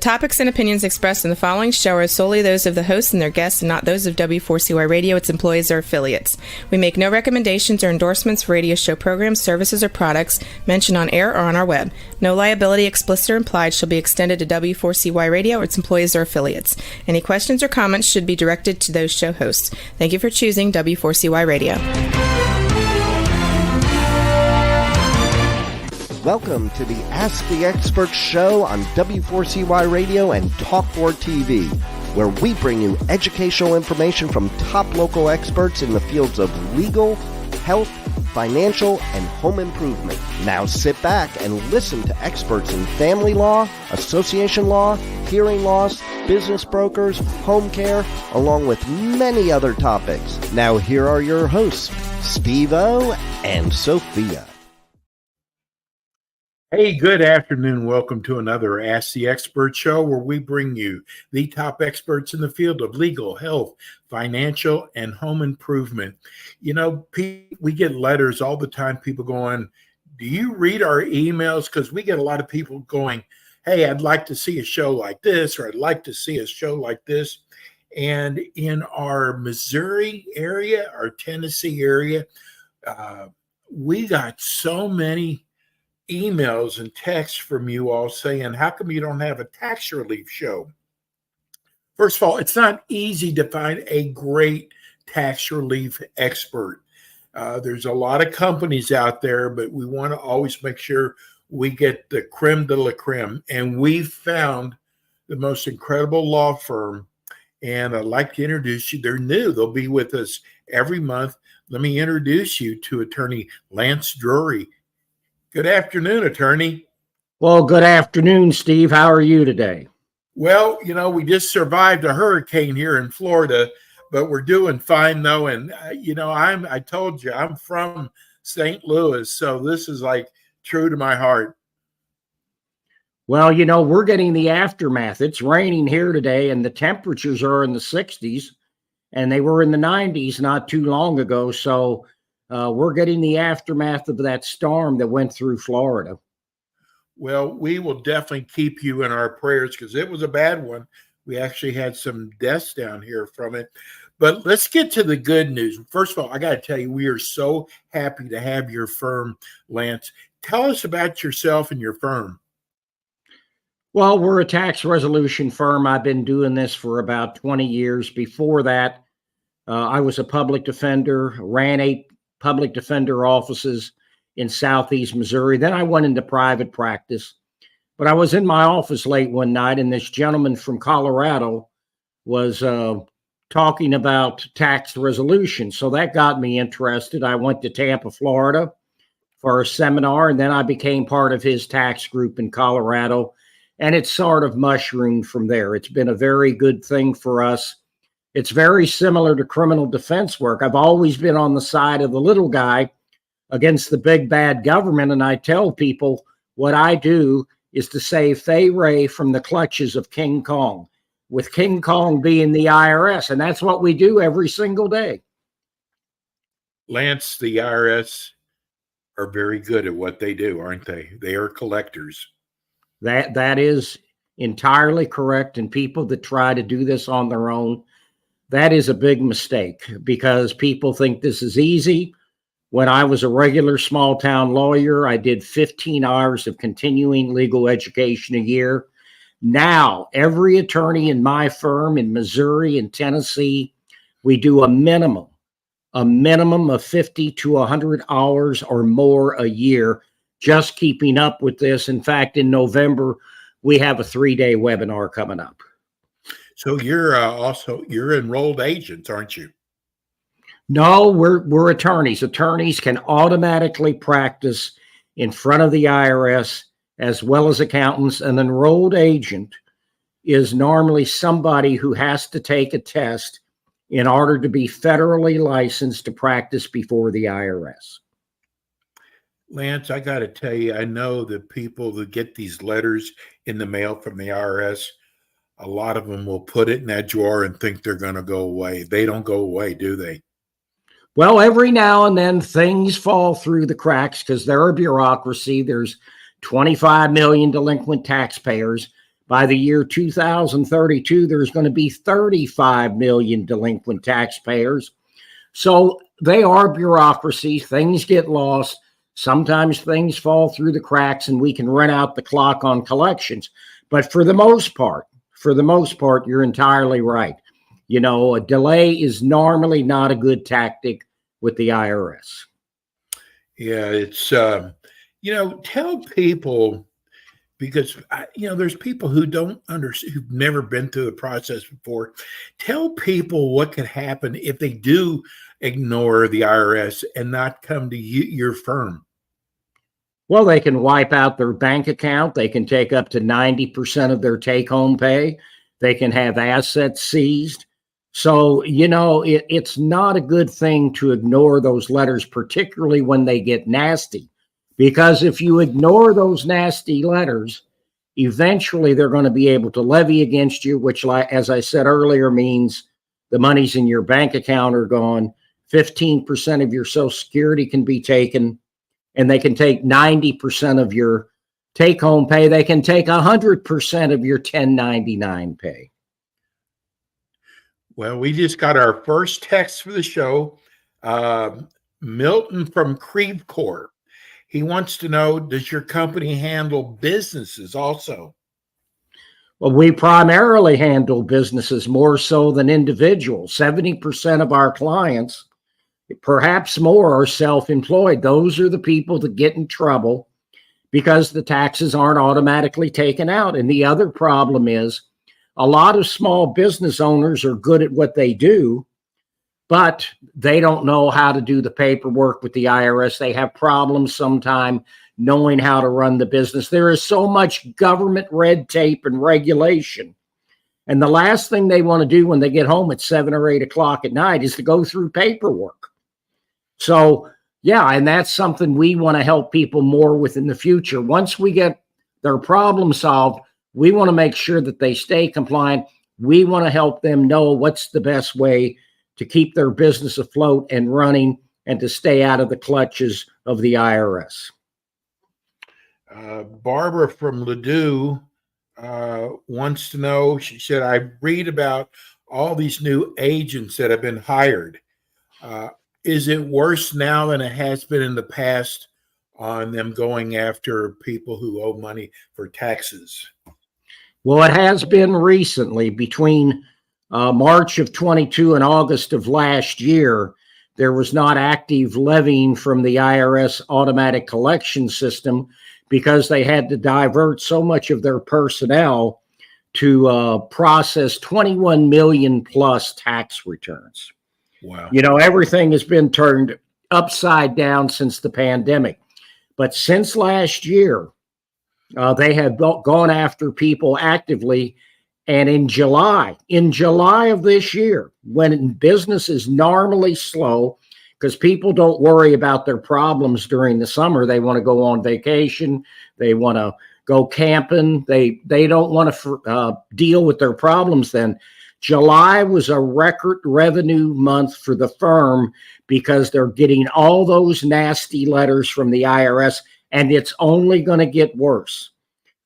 topics and opinions expressed in the following show are solely those of the hosts and their guests and not those of W4CY Radio, its employees, or affiliates. We make no recommendations or endorsements for radio show programs, services, or products mentioned on air or on our web. No liability, explicit or implied, shall be extended to W4CY Radio or its employees or affiliates. Any questions or comments should be directed to those show hosts. Thank you for choosing W4CY Radio. Welcome to the Ask the Expert show on W4CY Radio and Talk4 TV, where we bring you educational information from top local experts in the fields of legal, health, financial, and home improvement. Now sit back and listen to experts in family law, association law, hearing loss, business brokers, home care, along with many other topics. Now here are your hosts, Steve-O and Sophia. Hey, good afternoon. Welcome to another Ask the Expert show where we bring you the top experts in the field of legal, health, financial, and home improvement. You know, we get letters all the time, people going, do you read our emails? Because we get a lot of people going, hey, I'd like to see a show like this, or I'd like to see a show like this. And in our Missouri area, our Tennessee area, we got so many emails and texts from you all saying, how come you don't have a tax relief show? First of all, it's not easy to find a great tax relief expert. There's a lot of companies out there, but we want to always make sure we get the creme de la creme. And we found the most incredible law firm. And I'd like to introduce you. They're new. They'll be with us every month. Let me introduce you to Attorney Lance Drury. Good afternoon, attorney. Well, good afternoon, Steve. How are you today? Well, you know, we just survived a hurricane here in Florida, but we're doing fine though. And I told you, I'm from St. Louis, so this is like true to my heart. Well, we're getting the aftermath. It's raining here today, and the temperatures are in the 60s, and they were in the 90s not too long ago. So we're getting the aftermath of that storm that went through Florida. Well, we will definitely keep you in our prayers because it was a bad one. We actually had some deaths down here from it. But let's get to the good news. First of all, I got to tell you, we are so happy to have your firm, Lance. Tell us about yourself and your firm. Well, we're a tax resolution firm. I've been doing this for about 20 years. Before that, I was a public defender, ran 8 public defender offices in Southeast Missouri. Then I went into private practice. But I was in my office late one night, and this gentleman from Colorado was talking about tax resolution. So that got me interested. I went to Tampa, Florida for a seminar, and then I became part of his tax group in Colorado. And it's sort of mushroomed from there. It's been a very good thing for us. It's very similar to criminal defense work. I've always been on the side of the little guy against the big bad government. And I tell people what I do is to save Fay Ray from the clutches of King Kong, with King Kong being the IRS. And that's what we do every single day. Lance, the IRS are very good at what they do, aren't they? They are collectors. That is entirely correct. And people that try to do this on their own, that is a big mistake because people think this is easy. When I was a regular small town lawyer, I did 15 hours of continuing legal education a year. Now, every attorney in my firm in Missouri and Tennessee, we do a minimum of 50 to 100 hours or more a year, just keeping up with this. In fact, in November, we have a 3-day webinar coming up. So you're you're enrolled agents, aren't you? No, we're attorneys. Attorneys can automatically practice in front of the IRS as well as accountants. An enrolled agent is normally somebody who has to take a test in order to be federally licensed to practice before the IRS. Lance, I got to tell you, I know that people that get these letters in the mail from the IRS, a lot of them will put it in that drawer and think they're going to go away. They don't go away, do they? Well, every now and then things fall through the cracks because they're a bureaucracy. There's 25 million delinquent taxpayers. By the year 2032, there's going to be 35 million delinquent taxpayers. So they are bureaucracy. Things get lost. Sometimes things fall through the cracks and we can run out the clock on collections. But for the most part, you're entirely right. You know, a delay is normally not a good tactic with the IRS. Yeah, it's, tell people, because, there's people who don't understand, who've never been through the process before. Tell people what could happen if they do ignore the IRS and not come to your firm. Well, they can wipe out their bank account. They can take up to 90% of their take-home pay. They can have assets seized. So, it's not a good thing to ignore those letters, particularly when they get nasty. Because if you ignore those nasty letters, eventually they're going to be able to levy against you, which, as I said earlier, means the monies in your bank account are gone. 15% of your Social Security can be taken, and they can take 90% of your take-home pay. They can take 100% of your 1099 pay. Well, we just got our first text for the show. Milton from Creve Coeur. He wants to know, does your company handle businesses also? Well, we primarily handle businesses more so than individuals. 70% of our clients, perhaps more, are self-employed. Those are the people that get in trouble because the taxes aren't automatically taken out. And the other problem is a lot of small business owners are good at what they do, but they don't know how to do the paperwork with the IRS. They have problems sometimes knowing how to run the business. There is so much government red tape and regulation. And the last thing they want to do when they get home at 7 or 8 o'clock at night is to go through paperwork. So, yeah, and that's something we want to help people more with in the future. Once we get their problem solved, we want to make sure that they stay compliant. We want to help them know what's the best way to keep their business afloat and running and to stay out of the clutches of the IRS. Barbara from Ladue wants to know, she said, I read about all these new agents that have been hired. Is it worse now than it has been in the past on them going after people who owe money for taxes? Well, it has been recently. Between March of 22 and August of last year, there was not active levying from the IRS automatic collection system because they had to divert so much of their personnel to process 21 million plus tax returns. Wow. Everything has been turned upside down since the pandemic. But since last year, they have gone after people actively. And in July of this year, when business is normally slow, because people don't worry about their problems during the summer, they want to go on vacation, they want to go camping, they don't want to deal with their problems then. July was a record revenue month for the firm because they're getting all those nasty letters from the IRS, and it's only going to get worse.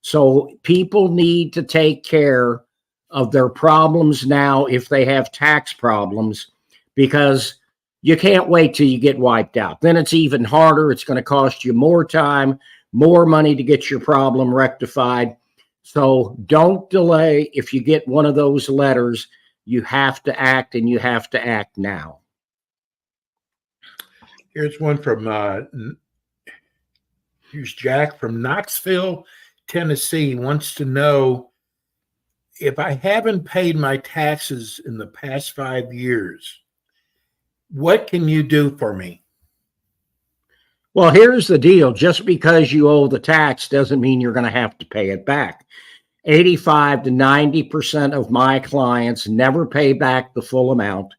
So people need to take care of their problems now if they have tax problems, because you can't wait till you get wiped out. Then it's even harder. It's going to cost you more time, more money to get your problem rectified. So don't delay. If you get one of those letters, you have to act, and you have to act now. Here's one from, here's Jack from Knoxville, Tennessee, wants to know, if I haven't paid my taxes in the past 5 years, what can you do for me? Well, here's the deal. Just because you owe the tax doesn't mean you're going to have to pay it back. 85 to 90% of my clients never pay back the full amount.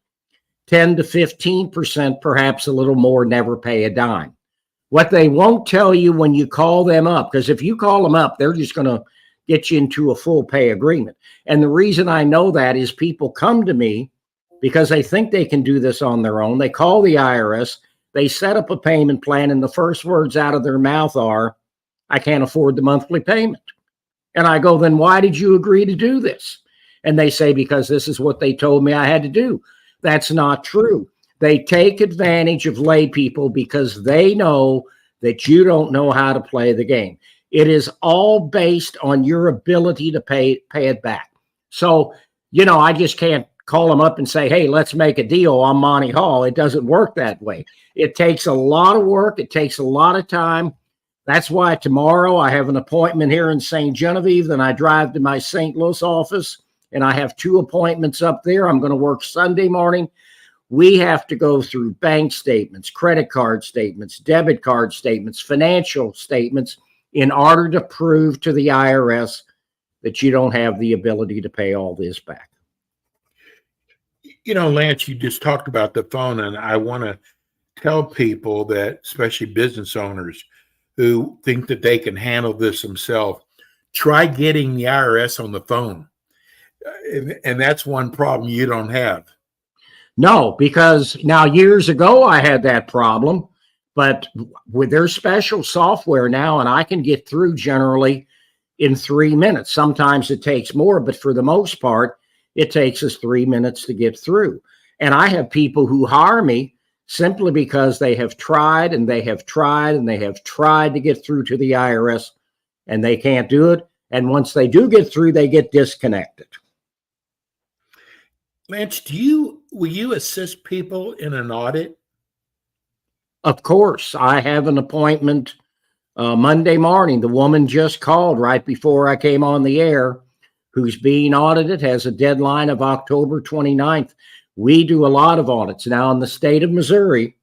10 to 15%, perhaps a little more, never pay a dime. What they won't tell you when you call them up, because if you call them up, they're just going to get you into a full pay agreement. And the reason I know that is people come to me because they think they can do this on their own. They call the IRS, they set up a payment plan, and the first words out of their mouth are, I can't afford the monthly payment. And I go, then why did you agree to do this? And they say, because this is what they told me I had to do. That's not true. They take advantage of lay people because they know that you don't know how to play the game. It is all based on your ability to pay it back. So, I just can't call them up and say, hey, let's make a deal. I'm Monty Hall. It doesn't work that way. It takes a lot of work. It takes a lot of time. That's why tomorrow I have an appointment here in St. Genevieve. Then I drive to my St. Louis office, and I have 2 appointments up there. I'm going to work Sunday morning. We have to go through bank statements, credit card statements, debit card statements, financial statements in order to prove to the IRS that you don't have the ability to pay all this back. Lance, you just talked about the phone, and I want to tell people that, especially business owners who think that they can handle this themselves, try getting the IRS on the phone. And that's one problem you don't have. No, because now years ago I had that problem, but with their special software now, and I can get through generally in 3 minutes. Sometimes it takes more, but for the most part, it takes us 3 minutes to get through. And I have people who hire me simply because they have tried and they have tried and they have tried to get through to the IRS, and they can't do it. And once they do get through, they get disconnected. Lance, will you assist people in an audit? Of course. I have an appointment Monday morning. The woman just called right before I came on the air, who's being audited, has a deadline of October 29th. We do a lot of audits now in the state of Missouri,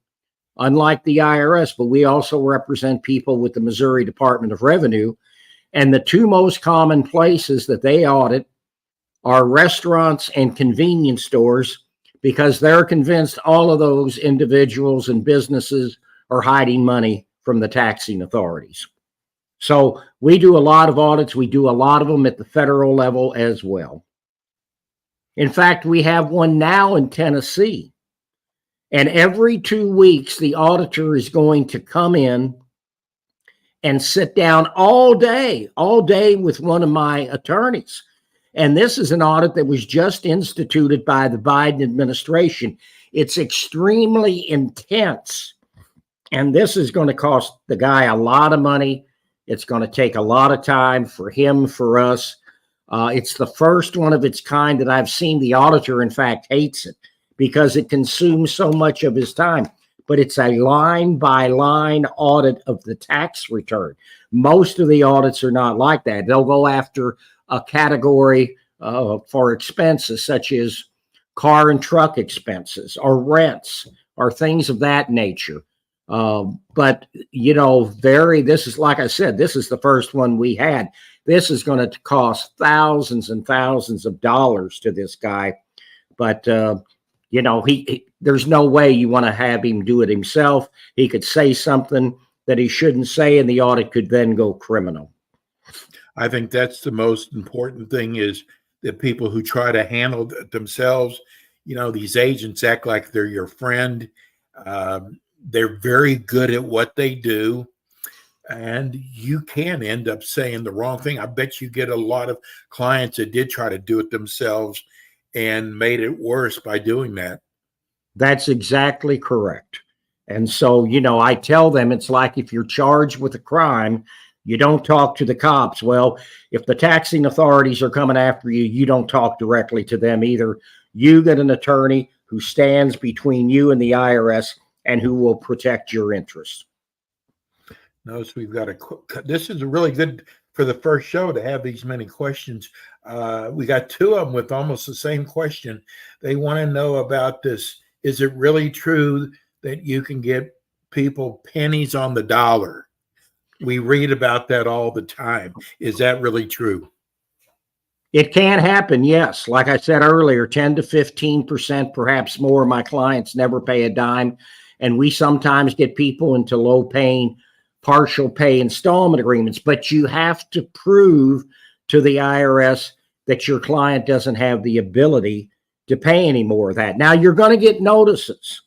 unlike the IRS, but we also represent people with the Missouri Department of Revenue. And the 2 most common places that they audit are restaurants and convenience stores, because they're convinced all of those individuals and businesses are hiding money from the taxing authorities. So we do a lot of audits. We do a lot of them at the federal level as well. In fact, we have one now in Tennessee. And every 2 weeks, the auditor is going to come in and sit down all day with one of my attorneys. And this is an audit that was just instituted by the Biden administration. It's extremely intense. And this is going to cost the guy a lot of money. It's going to take a lot of time for him, for us. It's the first one of its kind that I've seen. The auditor, in fact, hates it because it consumes so much of his time. But it's a line-by-line audit of the tax return. Most of the audits are not like that. They'll go after a category for expenses such as car and truck expenses or rents or things of that nature. But, this is, like I said, this is the first one we had. This is going to cost thousands and thousands of dollars to this guy. But, there's no way you want to have him do it himself. He could say something that he shouldn't say, and the audit could then go criminal. I think that's the most important thing, is that people who try to handle it themselves, these agents act like they're your friend. They're very good at what they do, and you can end up saying the wrong thing. I bet you get a lot of clients that did try to do it themselves and made it worse by doing that. That's exactly correct. And so, I tell them it's like if you're charged with a crime, you don't talk to the cops. Well, if the taxing authorities are coming after you, you don't talk directly to them either. You get an attorney who stands between you and the IRS and who will protect your interests. Notice we've got this is really good for the first show to have these many questions. We got 2 of them with almost the same question. They want to know about this. Is it really true that you can get people pennies on the dollar? We read about that all the time. Is that really true? It can happen, yes. Like I said earlier, 10 to 15%, perhaps more, of my clients never pay a dime. And we sometimes get people into low-paying, partial pay installment agreements. But you have to prove to the IRS that your client doesn't have the ability to pay any more of that. Now, you're going to get notices.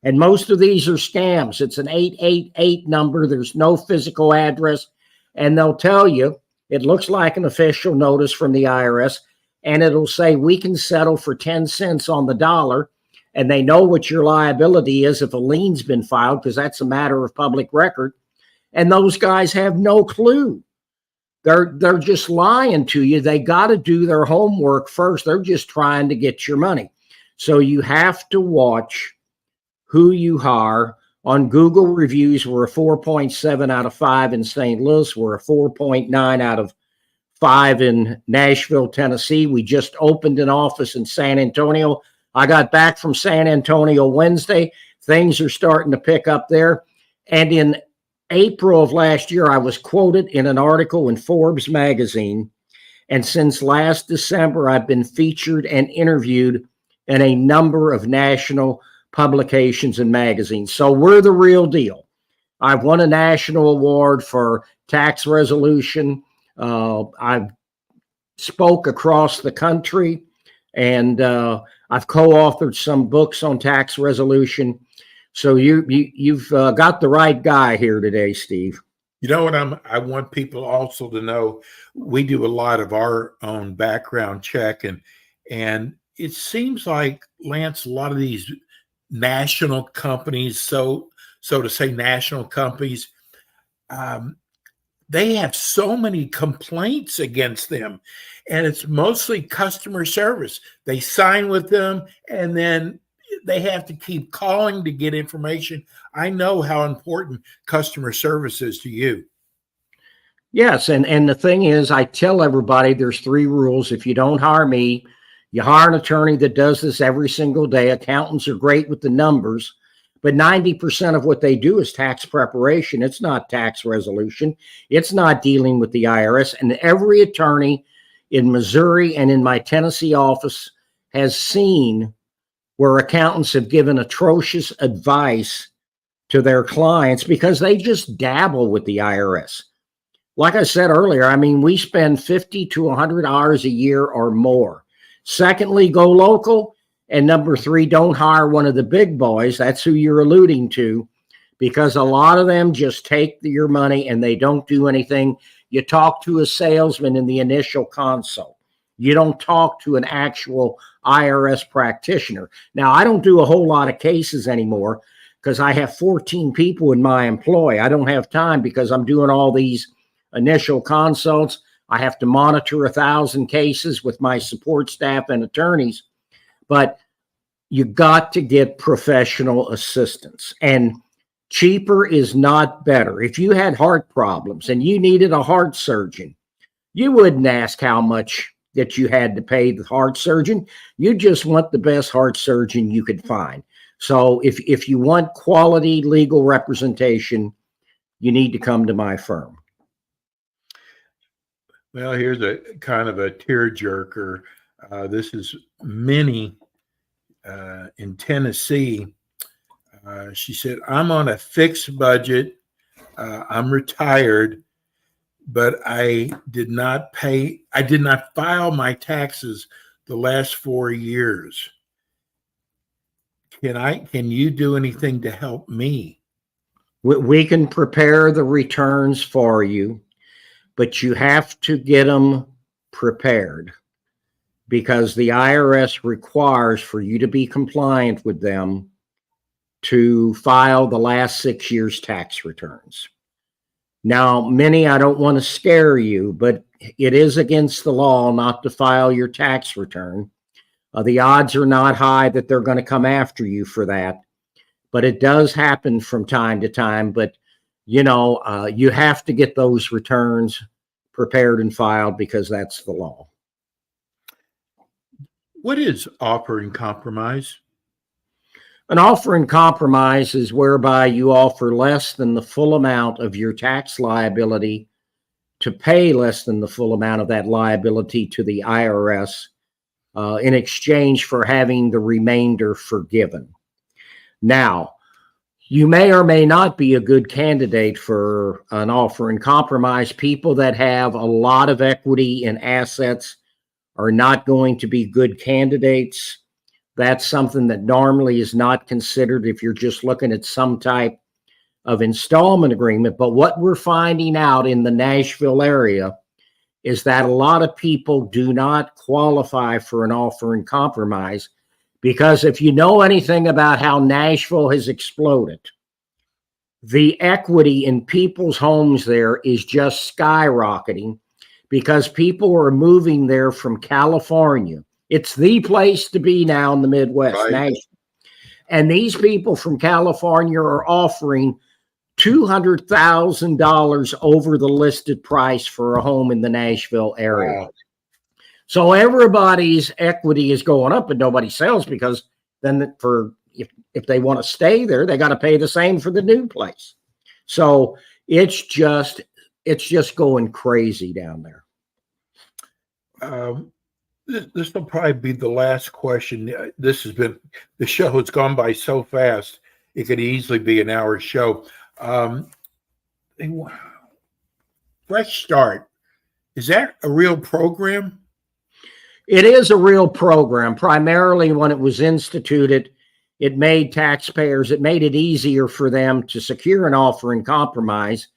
And most of these are scams. It's an 888 number. There's no physical address. And they'll tell you It looks like an official notice from the IRS, and it'll say we can settle for 10 cents on the dollar, and they know what your liability is if a lien's been filed, because that's a matter of public record. And those guys have no clue. They're just lying to you. They got to do their homework first. They're just trying to get your money. So you have to watch who you hire. On Google reviews, we're a 4.7 out of 5 in St. Louis. We're a 4.9 out of 5 in Nashville, Tennessee. We just opened an office in San Antonio. I got back from San Antonio Wednesday. Things are starting to pick up there. And in April of last year, I was quoted in an article in Forbes magazine. And since last December, I've been featured and interviewed in a number of national publications and magazines. So we're the real deal. I've won a national award for tax resolution. I've spoke across the country, and I've co-authored some books on tax resolution. So you've got the right guy here today, Steve. You know what I want people also to know, we do a lot of our own background check, and it seems like, Lance, a lot of these national companies, so to say national companies, they have so many complaints against them, and it's mostly customer service. They sign with them, and then they have to keep calling to get information. I know how important customer service is to you. Yes, and the thing is, I tell everybody there's 3 rules. If you don't hire me, you hire an attorney that does this every single day. Accountants are great with the numbers, but 90% of what they do is tax preparation. It's not tax resolution. It's not dealing with the IRS. And every attorney in Missouri and in my Tennessee office has seen where accountants have given atrocious advice to their clients because they just dabble with the IRS. Like I said earlier, I mean, we spend 50 to 100 hours a year or more. Secondly, go local. And number 3, don't hire one of the big boys. That's who you're alluding to, because a lot of them just take your money and they don't do anything. You talk to a salesman in the initial consult. You don't talk to an actual IRS practitioner. Now, I don't do a whole lot of cases anymore because I have 14 people in my employ. I don't have time because I'm doing all these initial consults. I have to monitor 1,000 cases with my support staff and attorneys. But you got to get professional assistance, and cheaper is not better. If you had heart problems and you needed a heart surgeon, you wouldn't ask how much that you had to pay the heart surgeon. You just want the best heart surgeon you could find. So if you want quality legal representation, you need to come to my firm. Well, here's a kind of a tearjerker. This is Minnie in Tennessee. She said, I'm on a fixed budget. I'm retired, but I did not file my taxes the last 4 years. Can you do anything to help me? We can prepare the returns for you, but you have to get them prepared, because the IRS requires for you to be compliant with them to file the last 6 years' tax returns. Now, Minnie, I don't want to scare you, but it is against the law not to file your tax return. The odds are not high that they're going to come after you for that, but it does happen from time to time. But, you know, you have to get those returns prepared and filed because that's the law. What is offer in compromise? An offer in compromise is whereby you offer less than the full amount of your tax liability to pay less than the full amount of that liability to the IRS in exchange for having the remainder forgiven. Now, you may or may not be a good candidate for an offer in compromise. People that have a lot of equity and assets are not going to be good candidates. That's something that normally is not considered if you're just looking at some type of installment agreement. But what we're finding out in the Nashville area is that a lot of people do not qualify for an offer in compromise, because if you know anything about how Nashville has exploded, the equity in people's homes there is just skyrocketing because people are moving there from California. It's the place to be now in the Midwest, Right. Nashville. And these people from California are offering $200,000 over the listed price for a home in the Nashville area. Wow. So everybody's equity is going up, and nobody sells, because then if they want to stay there, they got to pay the same for the new place. So it's just going crazy down there. This will probably be the last question. The show has gone by so fast. It could easily be an hour show. Fresh Start, is that a real program? It is a real program. Primarily when it was instituted, it made it easier for them to secure an offer in compromise,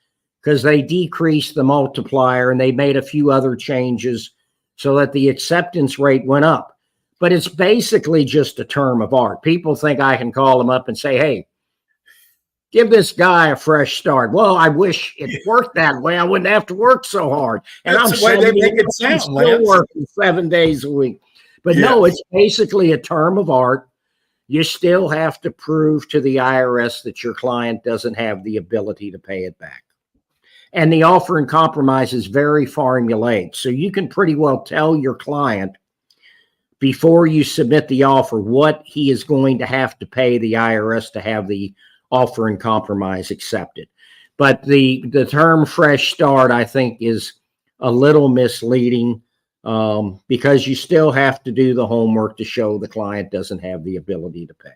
because they decreased the multiplier and they made a few other changes so that the acceptance rate went up. But it's basically just a term of art. People think I can call them up and say, hey, give this guy a fresh start. Well, I wish it worked that way. I wouldn't have to work so hard. And That's the way they make it sound, still working 7 days a week. But no, it's basically a term of art. You still have to prove to the IRS that your client doesn't have the ability to pay it back. And the offer in compromise is very formulaic. So you can pretty well tell your client before you submit the offer what he is going to have to pay the IRS to have the offer in compromise accepted. But the term fresh start, I think, is a little misleading, because you still have to do the homework to show the client doesn't have the ability to pay.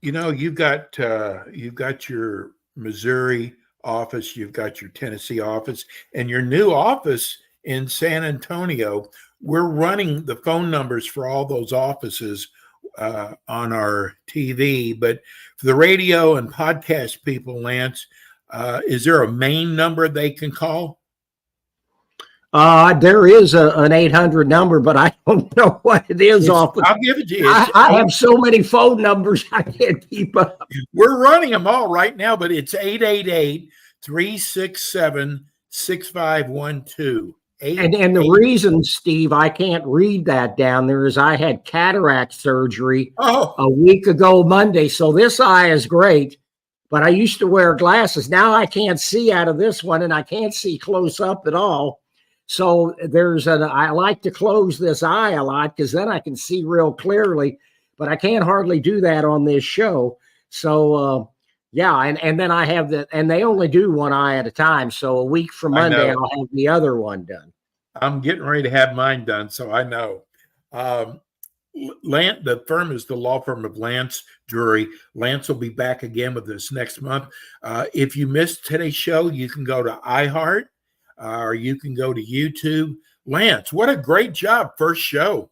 You know, you've got your Missouri office, you've got your Tennessee office, and your new office in San Antonio. We're running the phone numbers for all those offices on our TV, but for the radio and podcast people, Lance, is there a main number they can call? There is an 800 number, but I don't know what it is. I'll give it to you. I have so many phone numbers, I can't keep up. We're running them all right now, but it's 888-367-6512. And the reason, Steve, I can't read that down there is I had cataract surgery a week ago Monday. So this eye is great, but I used to wear glasses. Now I can't see out of this one, and I can't see close up at all. So I like to close this eye a lot, because then I can see real clearly, but I can't hardly do that on this show. So, and then I have and they only do one eye at a time. So a week from Monday, I'll have the other one done. I'm getting ready to have mine done, so I know. The firm is the law firm of Lance Drury. Lance will be back again with us next month. If you missed today's show, you can go to iHeart, or you can go to YouTube. Lance, what a great job. First show.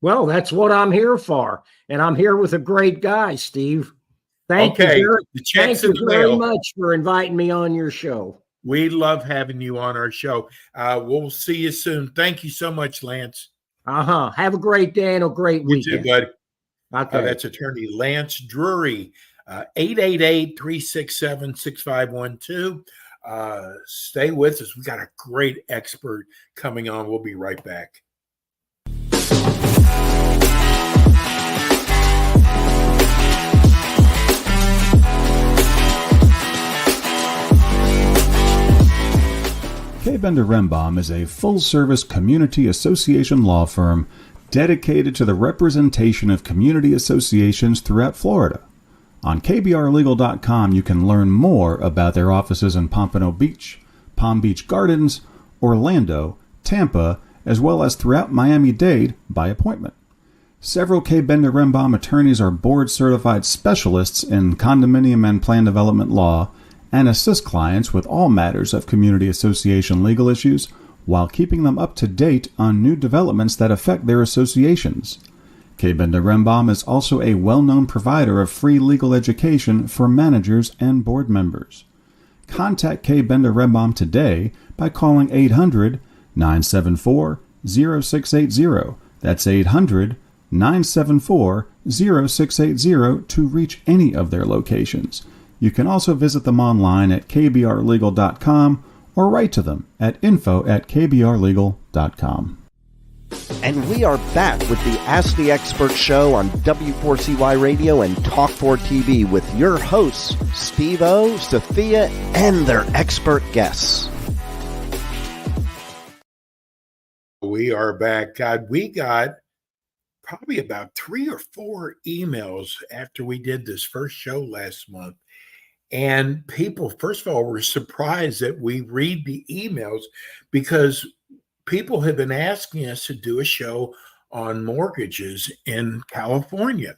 Well, that's what I'm here for. And I'm here with a great guy, Steve. Thank you very much for inviting me on your show. We love having you on our show. We'll see you soon. Thank you so much, Lance. Have a great day and a great weekend. You too, buddy. Okay. That's attorney Lance Drury, 888-367-6512. Stay with us. We got a great expert coming on. We'll be right back. K. Bender Rembaum is a full-service community association law firm dedicated to the representation of community associations throughout Florida. On kbrlegal.com, you can learn more about their offices in Pompano Beach, Palm Beach Gardens, Orlando, Tampa, as well as throughout Miami-Dade by appointment. Several K. Bender Rembaum attorneys are board-certified specialists in condominium and plan development law and assist clients with all matters of community association legal issues while keeping them up to date on new developments that affect their associations. K. Bender Rembaum is also a well-known provider of free legal education for managers and board members. Contact Kay Bender Redbaum today by calling 800-974-0680. That's 800-974-0680 to reach any of their locations. You can also visit them online at kbrlegal.com or write to them at info@kbrlegal.com. And we are back with the Ask the Expert show on W4CY Radio and Talk4 TV with your hosts, Steve-O, Sophia, and their expert guests. We are back. God, we got probably about 3 or 4 emails after we did this first show last month. And people, first of all, were surprised that we read the emails because people have been asking us to do a show on mortgages in California.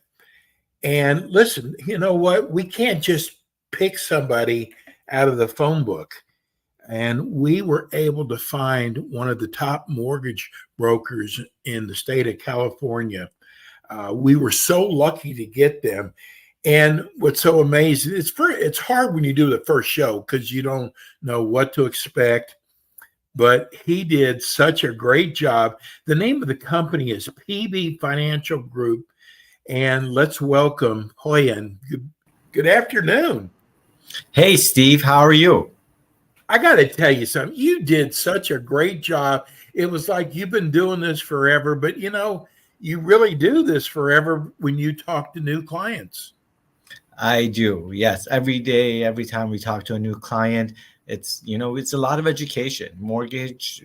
And listen, you know what? We can't just pick somebody out of the phone book. And we were able to find one of the top mortgage brokers in the state of California. We were so lucky to get them. And what's so amazing, it's hard when you do the first show because you don't know what to expect. But he did such a great job. The name of the company is PB Financial Group. And let's welcome Hoyan. Good afternoon. Hey, Steve, how are you? I got to tell you something. You did such a great job. It was like you've been doing this forever, but you know, you really do this forever when you talk to new clients. I do. Yes. Every day, every time we talk to a new client, it's a lot of education. Mortgage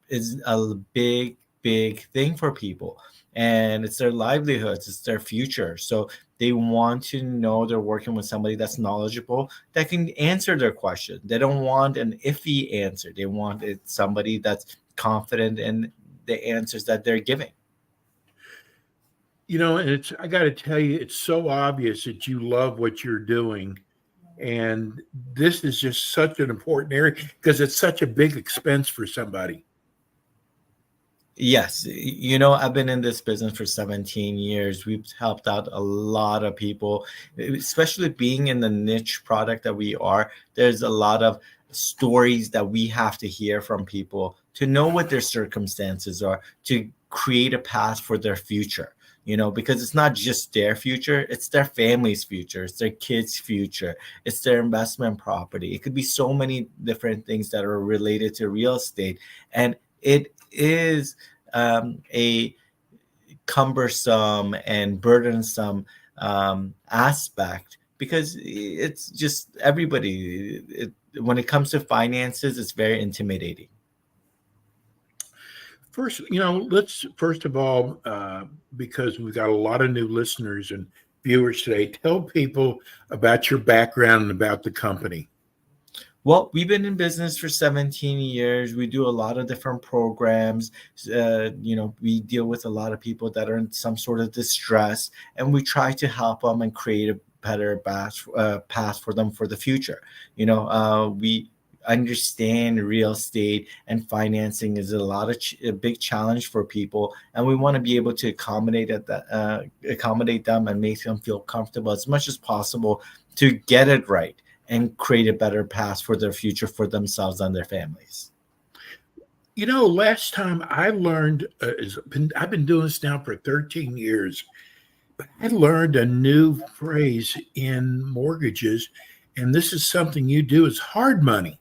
is a big thing for people, and it's their livelihoods, it's their future. So they want to know they're working with somebody that's knowledgeable, that can answer their question. They don't want an iffy answer. They want somebody that's confident in the answers that they're giving. You know, and I got to tell you, it's so obvious that you love what you're doing. And this is just such an important area because it's such a big expense for somebody. Yes. I've been in this business for 17 years. We've helped out a lot of people, especially being in the niche product that we are. There's a lot of stories that we have to hear from people to know what their circumstances are, to create a path for their future. Because it's not just their future, it's their family's future, it's their kids' future, it's their investment property. It could be so many different things that are related to real estate. And it is a cumbersome and burdensome aspect because it's just everybody. When it comes to finances, it's very intimidating. Let's first of all, because we've got a lot of new listeners and viewers today, tell people about your background and about the company. Well, we've been in business for 17 years. We do a lot of different programs. We deal with a lot of people that are in some sort of distress, and we try to help them and create a better path for them for the future. We understand real estate and financing is a big challenge for people, and we want to be able to accommodate them and make them feel comfortable as much as possible to get it right and create a better path for their future for themselves and their families. Last time I learned, I've been doing this now for 13 years, but I learned a new phrase in mortgages, and this is something you do, is hard money.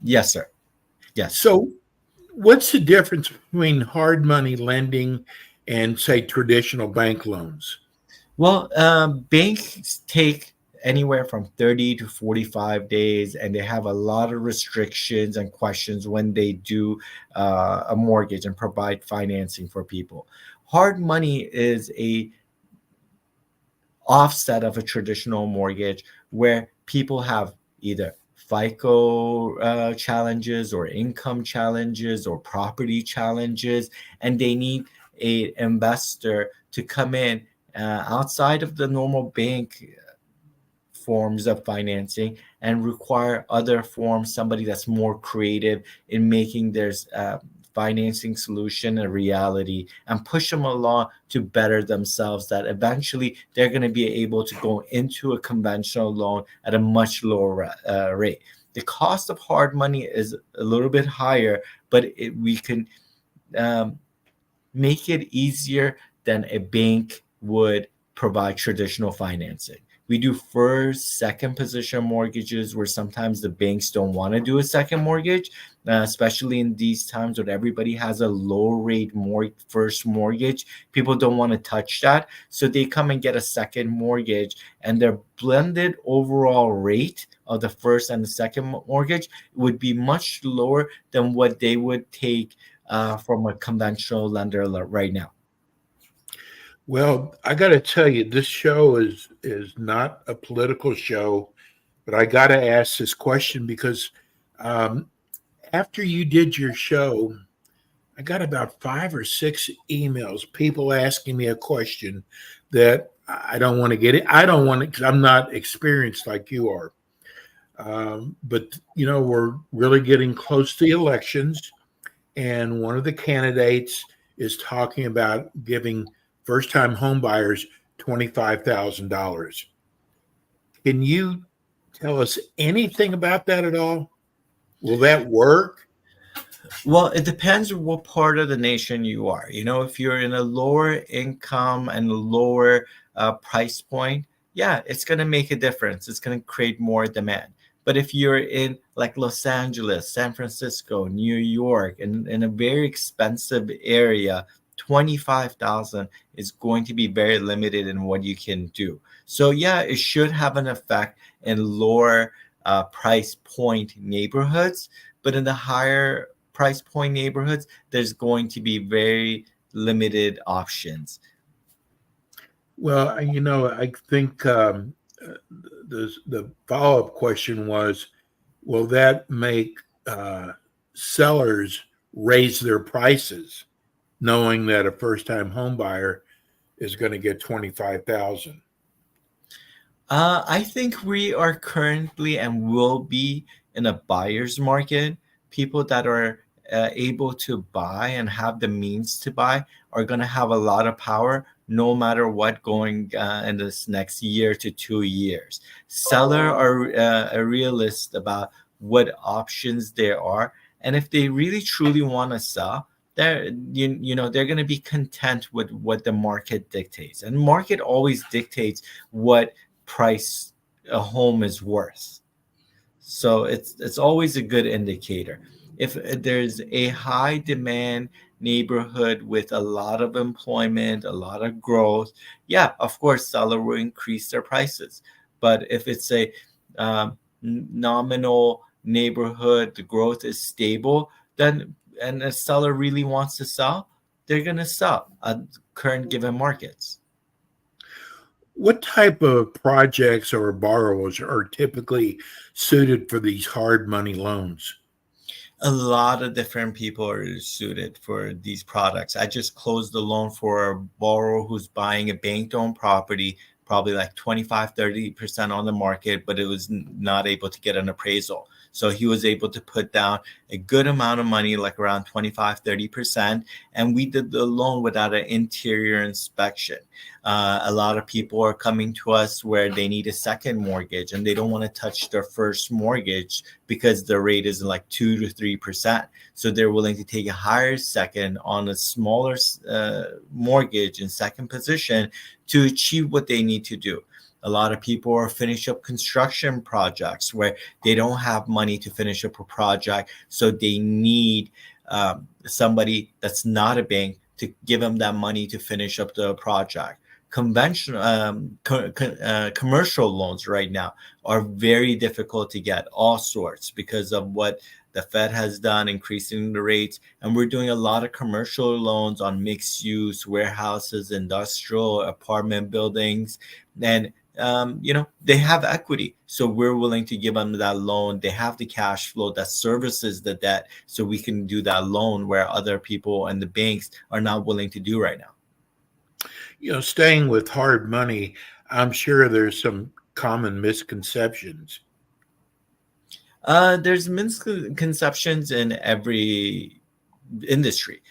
Yes, sir. Yes. So what's the difference between hard money lending and, say, traditional bank loans? Well, banks take anywhere from 30 to 45 days, and they have a lot of restrictions and questions when they do a mortgage and provide financing for people. Hard money is a offset of a traditional mortgage where people have either FICO challenges or income challenges or property challenges, and they need an investor to come in outside of the normal bank forms of financing and require other forms, somebody that's more creative in making their financing solution a reality and push them along to better themselves, that eventually they're going to be able to go into a conventional loan at a much lower rate. The cost of hard money is a little bit higher, but we can make it easier than a bank would provide traditional financing. We do first, second position mortgages where sometimes the banks don't want to do a second mortgage, especially in these times when everybody has a low rate first mortgage. People don't want to touch that. So they come and get a second mortgage, and their blended overall rate of the first and the second mortgage would be much lower than what they would take from a conventional lender right now. Well, I got to tell you, this show is not a political show, but I got to ask this question because after you did your show, I got about 5 or 6 emails, people asking me a question that I don't want to get it. I don't want to, because I'm not experienced like you are. But, you know, we're really getting close to the elections, and one of the candidates is talking about giving first-time home buyers $25,000. Can you tell us anything about that at all? Will that work? Well, it depends on what part of the nation you are. You know, if you're in a lower income and lower price point, yeah, it's going to make a difference. It's going to create more demand. But if you're in like Los Angeles, San Francisco, New York, and in a very expensive area, 25,000 is going to be very limited in what you can do. So yeah, it should have an effect in lower price point neighborhoods, but in the higher price point neighborhoods, there's going to be very limited options. Well, you know, I think the follow-up question was, will that make sellers raise their prices, knowing that a first-time home buyer is going to get 25,000? I think we are currently and will be in a buyer's market. People that are able to buy and have the means to buy are going to have a lot of power no matter what going in this next year to 2 years. Seller are a realist about what options there are. And if they really truly want to sell, you know they're going to be content with what the market dictates. And market always dictates what price a home is worth. So it's always a good indicator. If there's a high demand neighborhood with a lot of employment, a lot of growth, yeah, of course, seller will increase their prices. But if it's a nominal neighborhood, the growth is stable, then and a seller really wants to sell, they're going to sell at current given markets. What type of projects or borrowers are typically suited for these hard money loans? A lot of different people are suited for these products. I just closed the loan for a borrower who's buying a bank-owned property, probably like 25-30% on the market, but it was not able to get an appraisal. So he was able to put down a good amount of money, like around 25-30%. And we did the loan without an interior inspection. A lot of people are coming to us where they need a second mortgage and they don't want to touch their first mortgage because the rate is like 2 to 3%. So they're willing to take a higher second on a smaller mortgage in second position to achieve what they need to do. A lot of people are finish up construction projects where they don't have money to finish up a project. So they need somebody that's not a bank to give them that money to finish up the project. Conventional commercial loans right now are very difficult to get, all sorts, because of what the Fed has done, increasing the rates. And we're doing a lot of commercial loans on mixed use, warehouses, industrial, apartment buildings. And they have equity. So we're willing to give them that loan. They have the cash flow that services the debt. So we can do that loan where other people and the banks are not willing to do right now. You know, staying with hard money, I'm sure there's some common misconceptions. There's misconceptions in every industry.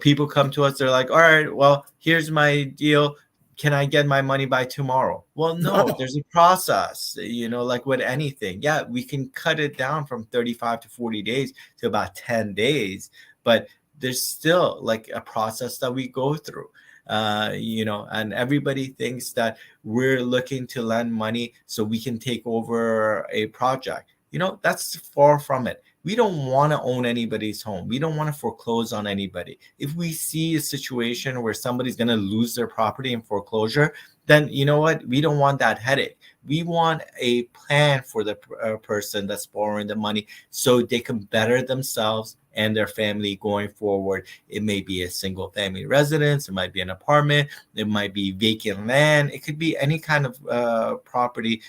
People come to us, they're like, all right, well, here's my deal. Can I get my money by tomorrow? Well, no, there's a process, like with anything. Yeah, we can cut it down from 35 to 40 days to about 10 days, but there's still like a process that we go through. And everybody thinks that we're looking to lend money so we can take over a project. That's far from it. We don't want to own anybody's home. We don't want to foreclose on anybody. If we see a situation where somebody's going to lose their property in foreclosure, then you know what? We don't want that headache. We want a plan for the person that's borrowing the money so they can better themselves and their family going forward. It may be a single family residence. It might be an apartment. It might be vacant land. It could be any kind of property,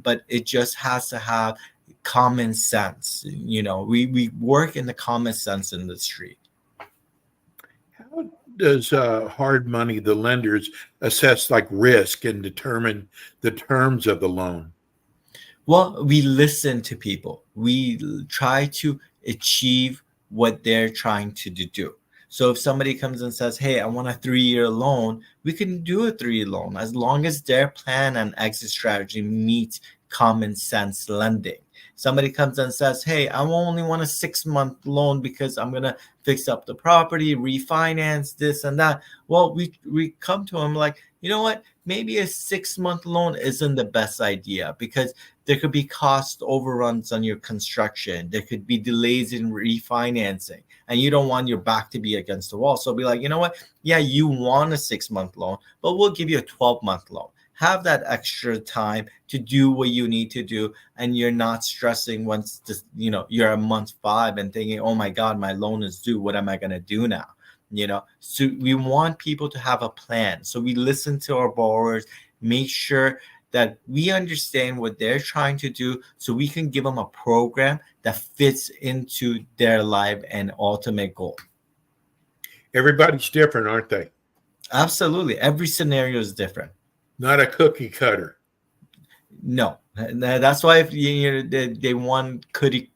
but it just has to have common sense. We work in the common sense industry. How does hard money, the lenders, assess like risk and determine the terms of the loan? Well, we listen to people. We try to achieve what they're trying to do. So if somebody comes and says, hey, I want a 3-year loan, we can do a 3-year loan as long as their plan and exit strategy meets common sense lending. Somebody comes and says, hey, I only want a 6-month loan because I'm going to fix up the property, refinance this and that. Well, we come to them like, you know what? Maybe a 6-month loan isn't the best idea because there could be cost overruns on your construction. There could be delays in refinancing, and you don't want your back to be against the wall. So be like, you know what? Yeah, you want a 6-month loan, but we'll give you a 12-month loan. Have that extra time to do what you need to do, and you're not stressing once you're a month 5 and thinking, oh my God, my loan is due. What am I going to do now? So we want people to have a plan. So we listen to our borrowers, make sure that we understand what they're trying to do so we can give them a program that fits into their life and ultimate goal. Everybody's different, aren't they? Absolutely. Every scenario is different. Not a cookie cutter. No. That's why if they want cookie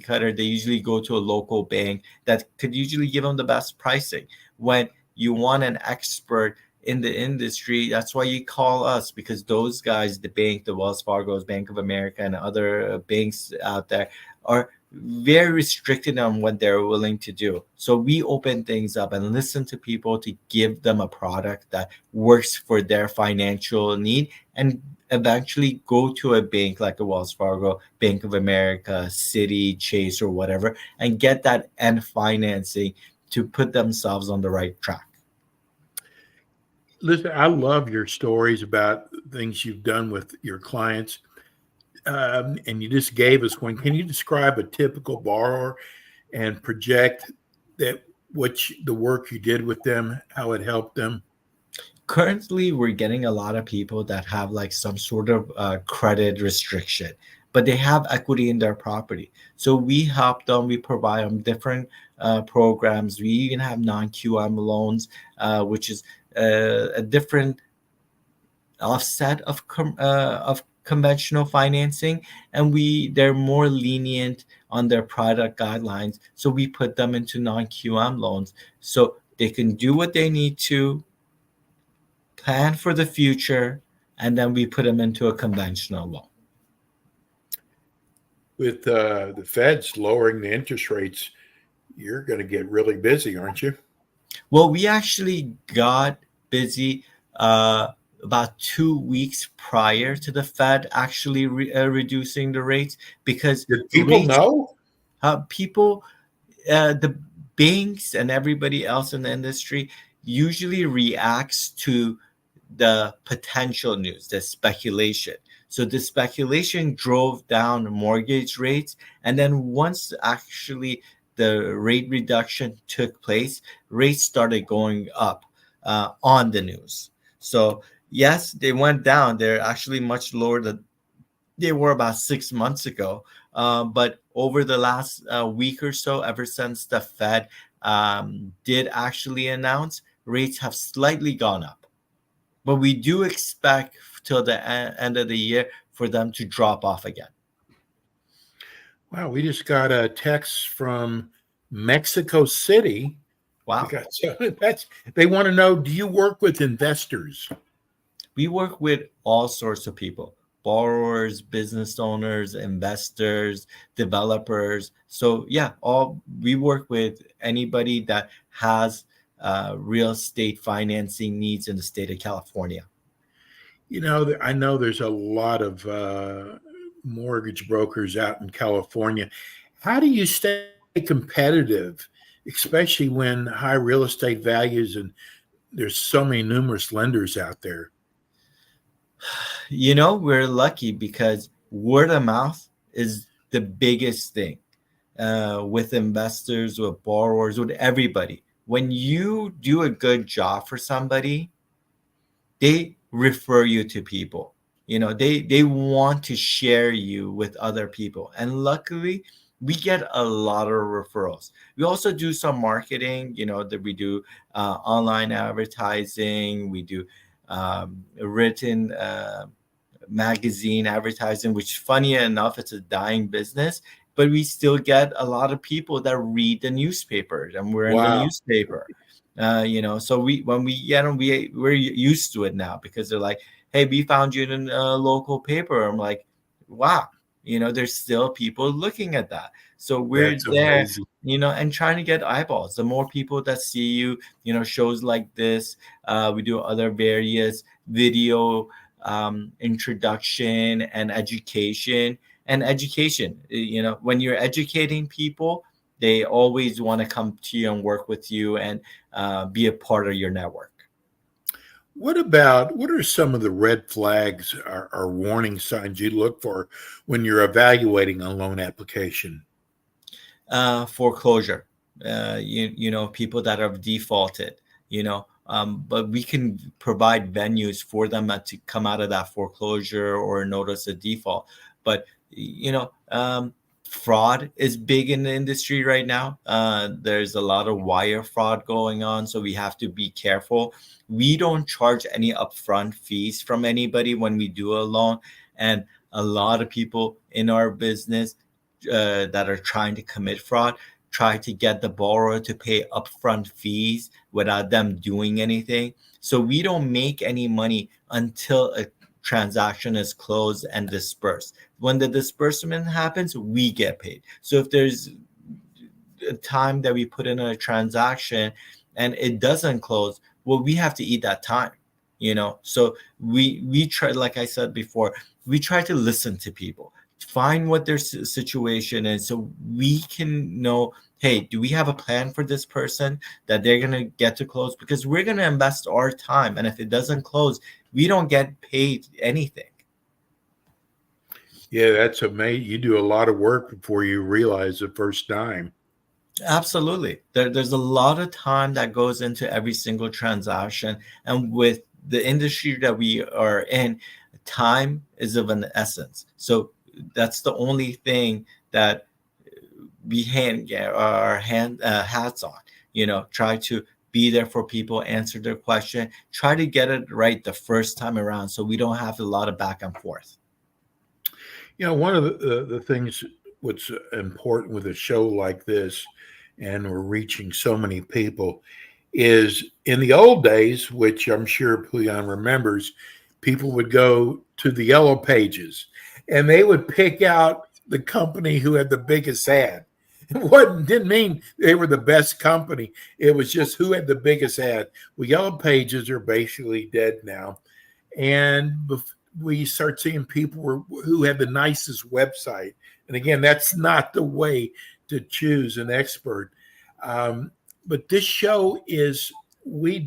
cutter, they usually go to a local bank that could usually give them the best pricing. When you want an expert in the industry, that's why you call us, because those guys, the bank, the Wells Fargo's, Bank of America, and other banks out there are very restricted on what they're willing to do. So we open things up and listen to people to give them a product that works for their financial need, and eventually go to a bank like a Wells Fargo, Bank of America, Citi, Chase, or whatever, and get that end financing to put themselves on the right track. Listen, I love your stories about things you've done with your clients. And you just gave us one. Can you describe a typical borrower and project that the work you did with them, how it helped them? Currently, we're getting a lot of people that have like some sort of credit restriction, but they have equity in their property. So we help them. We provide them different programs. We even have non-QM loans, which is a different offset of conventional financing, and they're more lenient on their product guidelines. So we put them into non-QM loans so they can do what they need to, plan for the future, and then we put them into a conventional loan. With the Feds lowering the interest rates, you're going to get really busy, aren't you? Well, we actually got busy about 2 weeks prior to the Fed actually reducing the rates, because did people know? The banks and everybody else in the industry usually reacts to the potential news, the speculation. So the speculation drove down mortgage rates, and then once actually the rate reduction took place, rates started going up on the news. So yes, they went down. They're actually much lower than they were about 6 months ago. But over the last week or so, ever since the Fed did actually announce, rates have slightly gone up. But we do expect till the end of the year for them to drop off again. Wow, we just got a text from Mexico City. Wow. Because they want to know, do you work with investors? We work with all sorts of people: borrowers, business owners, investors, developers. So yeah, we work with anybody that has real estate financing needs in the state of California. I know there's a lot of mortgage brokers out in California. How do you stay competitive, especially when high real estate values and there's so many numerous lenders out there? We're lucky because word of mouth is the biggest thing, with investors, with borrowers, with everybody. When you do a good job for somebody, they refer you to people. They want to share you with other people. And luckily, we get a lot of referrals. We also do some marketing, that we do online advertising. We do written magazine advertising, which funny enough, it's a dying business, but we still get a lot of people that read the newspapers, and we're in the Wow. newspaper. So when we get them, we're used to it now, because they're like, hey, we found you in a local paper. I'm like, wow, there's still people looking at that. So we're That's there, amazing. and trying to get eyeballs. The more people that see you, shows like this, we do other various video introduction and education. And education, when you're educating people, they always want to come to you and work with you and be a part of your network. What are some of the red flags or warning signs you look for when you're evaluating a loan application? Foreclosure, people that have defaulted, but we can provide venues for them to come out of that foreclosure or notice a default. But fraud is big in the industry right now. There's a lot of wire fraud going on, so we have to be careful. We don't charge any upfront fees from anybody when we do a loan, and a lot of people in our business that are trying to commit fraud try to get the borrower to pay upfront fees without them doing anything. So we don't make any money until a transaction is closed and dispersed. When the disbursement happens, we get paid. So if there's a time that we put in a transaction and it doesn't close, well, we have to eat that time. So we try, like I said before, we try to listen to people, find what their situation is, so we can know, hey, do we have a plan for this person that they're going to get to close? Because we're going to invest our time, and if it doesn't close, we don't get paid anything. Yeah, that's amazing. You do a lot of work before you realize the first time. Absolutely. There's a lot of time that goes into every single transaction. And with the industry that we are in, time is of an essence. So that's the only thing that we hang our hats on. Try to be there for people, answer their question, try to get it right the first time around, so we don't have a lot of back and forth. One of the things what's important with a show like this, and we're reaching so many people, is in the old days, which I'm sure Puyan remembers, people would go to the yellow pages and they would pick out the company who had the biggest ad. It didn't mean they were the best company. It was just who had the biggest ad. Well, yellow pages are basically dead now. And we start seeing people who had the nicest website. And again, that's not the way to choose an expert. But this show is, we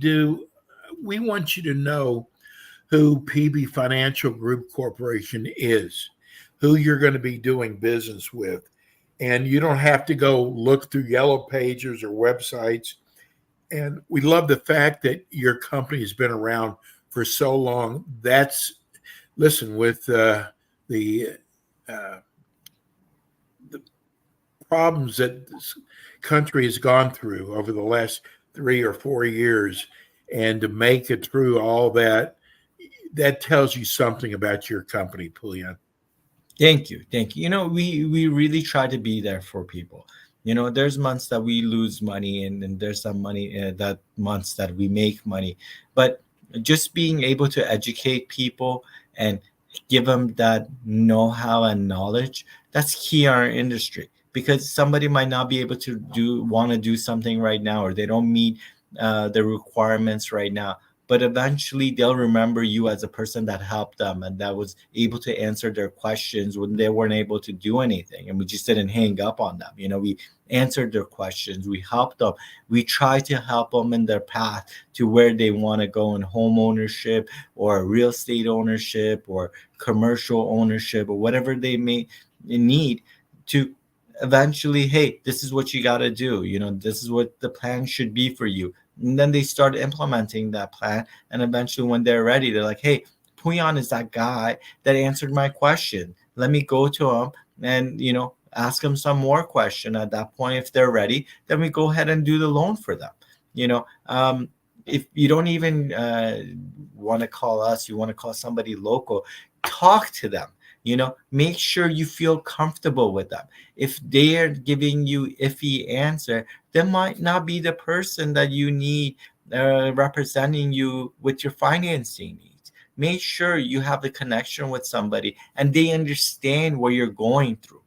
want you to know who PB Financial Group Corporation is, who you're going to be doing business with. And you don't have to go look through yellow pages or websites. And we love the fact that your company has been around for so long. Listen, with the problems that this country has gone through over the last 3 or 4 years, and to make it through all that, that tells you something about your company, Puyan. Thank you. We really try to be there for people. There's months that we lose money, and there's some money that months that we make money. But just being able to educate people and give them that know-how and knowledge, that's key in our industry, because somebody might not be able to want to do something right now, or they don't meet the requirements right now, but eventually they'll remember you as a person that helped them and that was able to answer their questions when they weren't able to do anything, and we just didn't hang up on them. We answered their questions, we helped them, we tried to help them in their path to where they want to go in home ownership or real estate ownership or commercial ownership or whatever they may need to eventually, hey, this is what you got to do, this is what the plan should be for you. And then they start implementing that plan, and eventually when they're ready, they're like, hey, Puyan is that guy that answered my question, let me go to him and ask them some more question. At that point, if they're ready, then we go ahead and do the loan for them. If you don't even want to call us, you want to call somebody local, talk to them. Make sure you feel comfortable with them. If they are giving you iffy answer, they might not be the person that you need representing you with your financing needs. Make sure you have the connection with somebody and they understand what you're going through.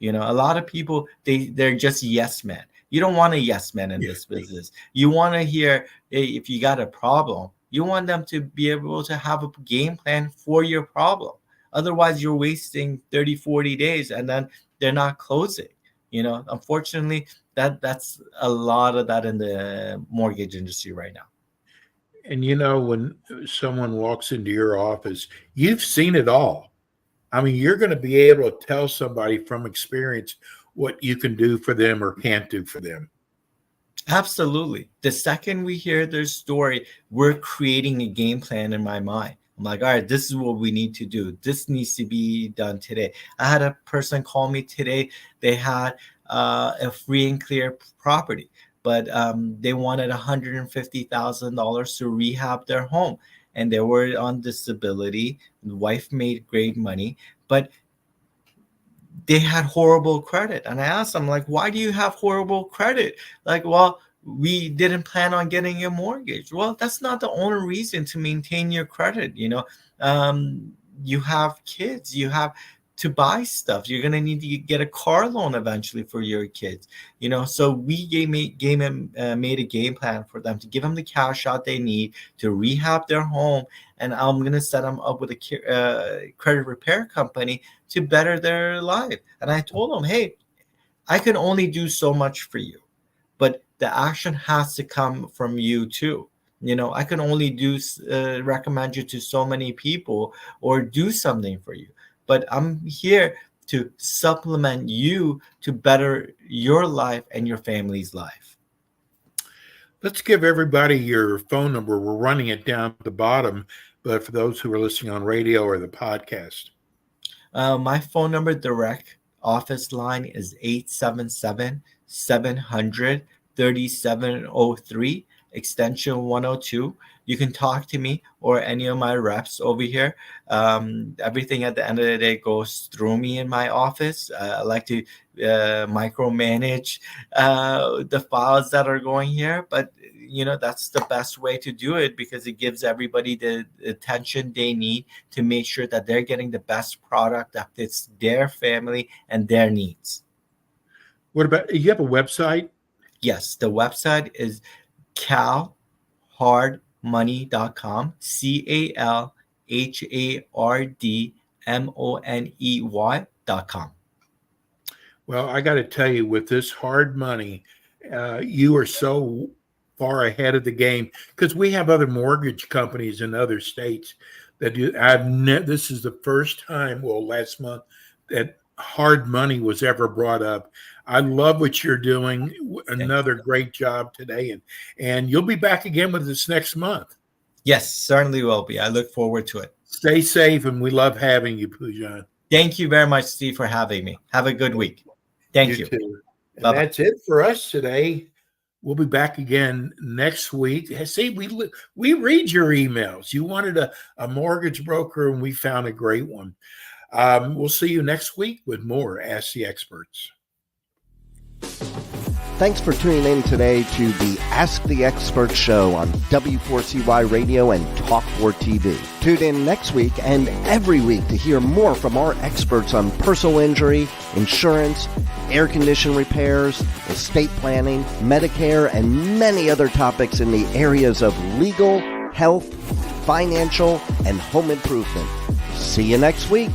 A lot of people, they're just yes men. You don't want a yes man in this business. You want to hear, hey, if you got a problem, you want them to be able to have a game plan for your problem. Otherwise, you're wasting 30, 40 days and then they're not closing. Unfortunately, that's a lot of that in the mortgage industry right now. And when someone walks into your office, you've seen it all. I mean, you're going to be able to tell somebody from experience what you can do for them or can't do for them. Absolutely. The second we hear their story, we're creating a game plan in my mind. I'm like, all right, this is what we need to do. This needs to be done today. I had a person call me today. They had a free and clear property, but they wanted $150,000 to rehab their home. And they were on disability. The wife made great money, but they had horrible credit. And I asked them, like, why do you have horrible credit? Like, well, we didn't plan on getting a mortgage. Well, that's not the only reason to maintain your credit. You have kids, you have to buy stuff. You're going to need to get a car loan eventually for your kids. So we made a game plan for them to give them the cash out they need to rehab their home. And I'm going to set them up with a credit repair company to better their life. And I told them, hey, I can only do so much for you, but the action has to come from you too. I can only recommend you to so many people or do something for you, but I'm here to supplement you to better your life and your family's life. Let's give everybody your phone number. We're running it down at the bottom, but for those who are listening on radio or the podcast. My phone number, direct office line, is 877-700-3703, extension 102. You can talk to me or any of my reps over here. Everything at the end of the day goes through me in my office. I like to micromanage the files that are going here, but that's the best way to do it because it gives everybody the attention they need to make sure that they're getting the best product that fits their family and their needs. What about, you have a website? Yes, the website is calhardmoney.com, CALHARDMONEY.com. Well, I got to tell you, with this hard money, you are so far ahead of the game because we have other mortgage companies in other states that do. This is the first time, well, last month, that hard money was ever brought up. I love what you're doing. Another great job today, and you'll be back again with us next month. Yes, certainly will be. I look forward to it. Stay safe, and we love having you, Pujan. Thank you very much, Steve, for having me. Have a good week. Thank you. Too. And that's it for us today. We'll be back again next week. See, we read your emails. You wanted a mortgage broker, and we found a great one. We'll see you next week with more Ask the Experts. Thanks for tuning in today to the Ask the Expert show on W4CY Radio and Talk4 TV. Tune in next week and every week to hear more from our experts on personal injury, insurance, air condition repairs, estate planning, Medicare, and many other topics in the areas of legal, health, financial, and home improvement. See you next week.